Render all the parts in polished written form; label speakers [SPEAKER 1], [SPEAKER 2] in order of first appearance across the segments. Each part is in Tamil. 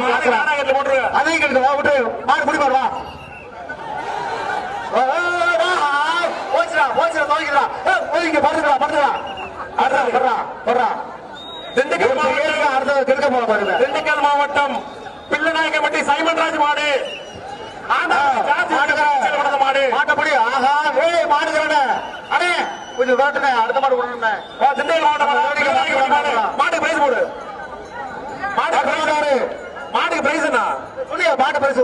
[SPEAKER 1] அதையும் கெடுத்து விட்டு மாடு குடி பாருவா போச்சுடா போச்சுடா துவைக்கிறா இங்க படுத்துடா படுத்துடா
[SPEAKER 2] திண்டுக்கல் மாவட்டம் பிள்ளநாயக்கம்பட்டி சைமன்ராஜ் மாடு மாடு
[SPEAKER 1] மாட்டப்படி ஆஹா மாடுகிறேன் அடே கொஞ்சம் வேட்டனே அடுத்த மாடு விடணும்
[SPEAKER 2] திண்டுக்கல் மாவட்டம் மாடு பிரைஸ் போடு மாட்டுக்கு பிரைஸ் என்ன
[SPEAKER 1] சொல்லியா மாட்டு பிரைஸ்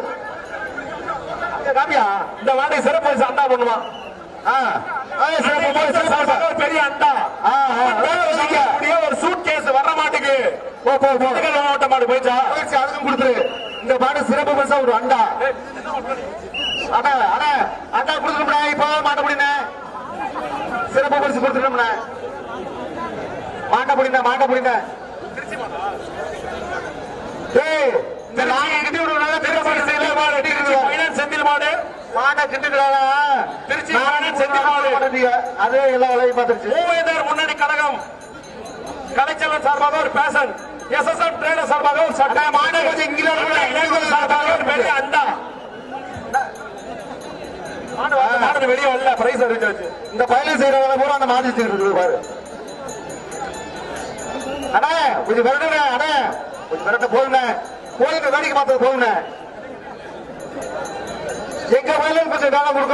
[SPEAKER 1] காமியா
[SPEAKER 2] இந்த மாட்டுக்கு சிறப்பு பரிசு அண்டா பண்ணுவான் பெரிய அண்டா ஒரு சூட் கேஸ் வர்ற மாட்டுக்கு மாவட்ட மாடு போயிடுச்சா
[SPEAKER 1] அதுக்கும் கொடுத்துரு இந்த மாடு சிறப்பு பரிசா ஒரு அண்டா அண்ணா அண்ணா அண்டா கொடுத்துருப்பா இப்ப மாட்ட முடியுங்க சிறப்பு பரிசு கொடுத்துட்டோம்னா மாட்ட முடியுங்க மாட்ட முடியுங்க இந்த நாங்க கிட்டி விடுறோம்
[SPEAKER 2] செந்தில் மாடு
[SPEAKER 1] மாட கிண்டுக்கிறாளா
[SPEAKER 2] திருச்சி செந்தில் மாடு
[SPEAKER 1] அதே எல்லா வேலையும் பார்த்துருச்சு
[SPEAKER 2] மூவேந்தர் முன்னணி கழகம் கலைச்செல்வன் சார்பாக ஒரு பேஷன் எஸ்எஸ்எம் ட்ரேடர் சார்பாக ஒரு சட்டை மாடு கொஞ்சம் சார்பாக ஒரு பெரிய அண்டா மாடு வெளியே வரல பிரைஸ் அறிவிச்சாச்சு
[SPEAKER 1] இந்த பயில செய்யற வேலை பூரா அந்த மாதிரி செய்யறது பாரு அண்ணா கொஞ்சம் விரட்டுங்க அண்ணா கொஞ்சம் விரட்ட போகுங்க போயிட்டு வேடிக்கை பார்த்தது போகுங்க எங்க வயலும் கொஞ்சம் வேலை கொடுக்கணும்